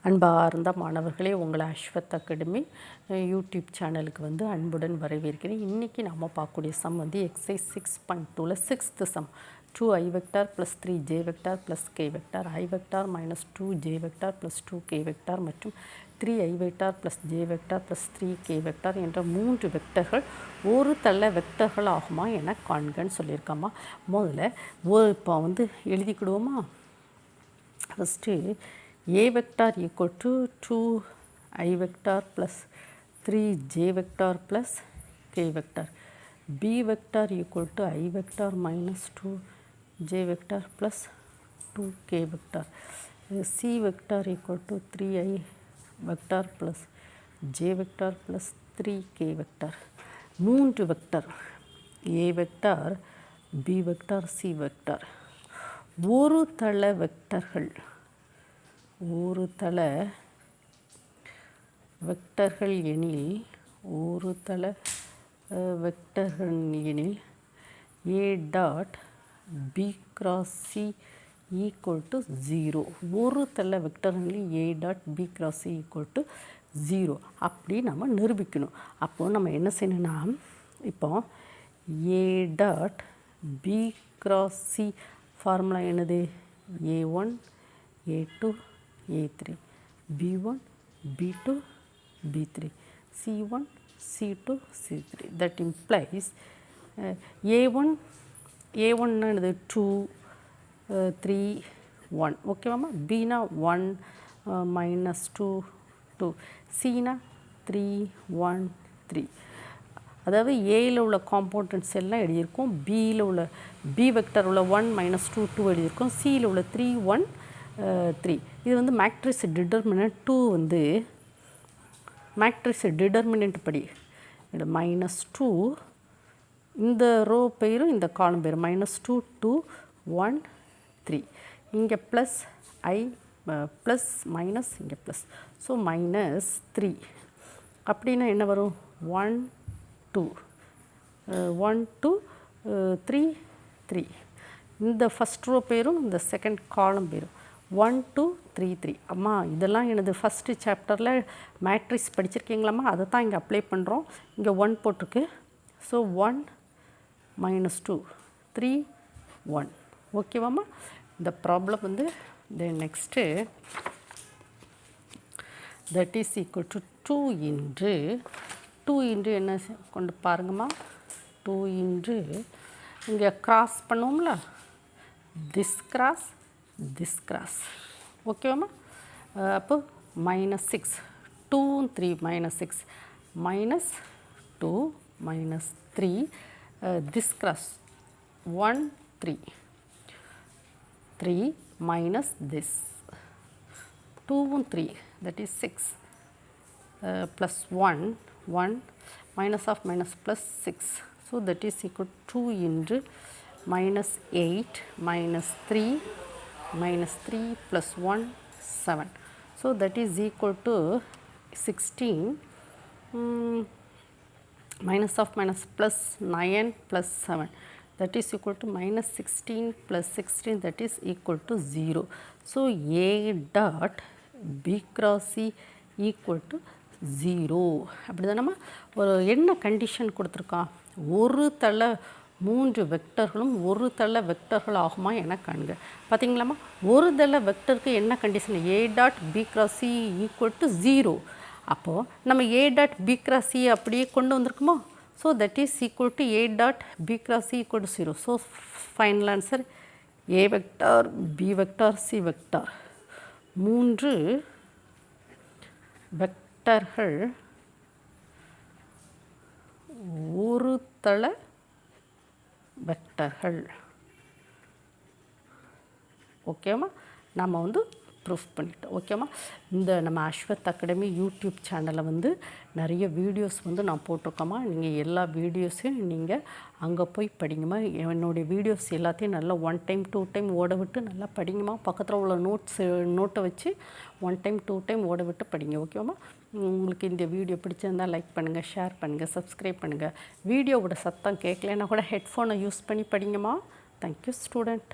அன்பார்ந்த மாணவர்களே, உங்களை அஸ்வத் அகாடமி யூடியூப் சேனலுக்கு வந்து அன்புடன் வரவேற்கிறேன். இன்றைக்கி நம்ம பார்க்கக்கூடிய சம் வந்து எக்ஸசைஸ் 6.2ல 6th sum 2i vector plus 3j vector plus k vector i vector minus 2j vector plus 2k vector மற்றும் 3i vector plus j vector plus 3k vector என்ற 3 வெக்டர்கள் ஒரு தள வெக்டர்கள் ஆகுமா என காண்கன்னு சொல்லியிருக்காமா. முதல்ல இப்போ வந்து எழுதிக்கிடுவோமா. First a vector equal to 2i vector plus 3j vector plus k vector. b vector equal to i vector minus 2j vector plus 2k vector. c vector equal to 3i vector plus j vector plus 3k vector. மூன்று vector a vector b vector c vector ஒரு தள வெக்டர்கள் ஒரு தள வெக்டர்கள் எனில் ஒரு தள வெக்டர்கள் எனில் a dot b cross c equal to 0. ஒரு தள வெக்டர்களில் a dot b cross c equal to 0 அப்படி நம்ம நிரூபிக்கணும். அப்போது நம்ம என்ன செய்யணும்னா, இப்போ a dot b cross c formula என்னது? a1 a2 a3 b1 b2 b3 c1 c2 c3. that implies a1 என்னது 2 3 1 ஓகேவாம்மா. bனா 1 minus 2 2 cனா 3 1 3. அதாவது ஏயில் உள்ள காம்பவுண்டன்ட்ஸ் எல்லாம் எழுதியிருக்கோம், பியில் உள்ள பி வெக்டர் உள்ள 1 minus 2 2 எழுதியிருக்கோம், சியில் உள்ள 3 1 3. இது வந்து மேட்ரிக்ஸ் டிட்டர்மினன்ட் 2 வந்து மேட்ரிக்ஸ் டிட்டர்மினன்ட் படி மைனஸ் 2 இந்த ரோ பேரும் இந்த காலம் பேரும் மைனஸ் 2 2 1 3. இங்கே ப்ளஸ் ஐ ப்ளஸ் மைனஸ் இங்கே ப்ளஸ், ஸோ மைனஸ் 3 அப்படின்னா என்ன வரும்? 1 2 1 2 3 3. இந்த ஃபஸ்ட் ரோ பேரும் இந்த செகண்ட் காலம் பேரும் 1 2 3 3. அம்மா இதெல்லாம் எனது ஃபஸ்ட்டு சாப்டரில் மேட்ரிக்ஸ் படிச்சிருக்கீங்களாம்மா, அதை தான் இங்கே அப்ளை பண்ணுறோம். இங்கே 1 போட்டிருக்கு, ஸோ 1 minus 2 3 1 ஓகேவாம்மா. இந்த ப்ராப்ளம் வந்து next that is equal to 2 into என்ன கொண்டு பாருங்கம்மா. 2 இன்ட்டு இங்கே கிராஸ் பண்ணுவோம்ல, திஸ் கிராஸ் ஓகேவாம்மா. அப்போ minus 6 2 3 minus 6 minus 2 minus 3 this cross 1 3 3 minus this 2 3 that is 6 plus 1 1 minus of minus plus 6, so that is equal to 2 into minus 8 minus 3 plus 1 7, so that is equal to 16 minus of minus plus 9 plus 7, that is equal to minus 16 plus 16, that is equal to 0. so a dot b cross c equal to 0. அப்படிதானம்மா. ஒரு என்ன condition கொடுத்துருக்கான்? ஒரு தள மூன்று வெக்டர்களும் ஒரு தள வெக்டர்கள் ஆகுமா என காண்க. பார்த்தீங்களாம்மா, ஒரு தள வெக்டருக்கு என்ன condition? a dot b cross c equal to 0. அப்போது நம்ம a dot b cross c அப்படியே கொண்டு வந்திருக்குமோ, so that is equal to a dot b cross c equal to 0. So final answer a vector b vector c vector மூன்று வெக்டர்கள் ஒரு தள வெக்டர்கள். ஓகேம்மா, நம்ம வந்து ப்ரூஃப் பண்ணிட்டோம். ஓகேம்மா, இந்த நம்ம அஸ்வத் அகாடமி யூடியூப் சேனலில் வந்து நிறைய வீடியோஸ் வந்து நான் போட்டிருக்கோம்மா. நீங்கள் எல்லா வீடியோஸையும் நீங்கள் அங்கே போய் படிங்கம்மா. என்னுடைய வீடியோஸ் எல்லாத்தையும் நல்லா 1 டைம் 2 டைம் ஓட விட்டு நல்லா படிங்கம்மா. பக்கத்தில் உள்ள நோட்டை வச்சு 1 டைம் 2 டைம் ஓட விட்டு படிங்க. ஓகேம்மா, உங்களுக்கு இந்த வீடியோ பிடிச்சிருந்தால் லைக் பண்ணுங்கள், ஷேர் பண்ணுங்கள், சப்ஸ்கிரைப் பண்ணுங்கள். வீடியோவோட சத்தம் கேட்கலன்னா கூட ஹெட்ஃபோனை யூஸ் பண்ணி படிங்கம்மா. Thank you student.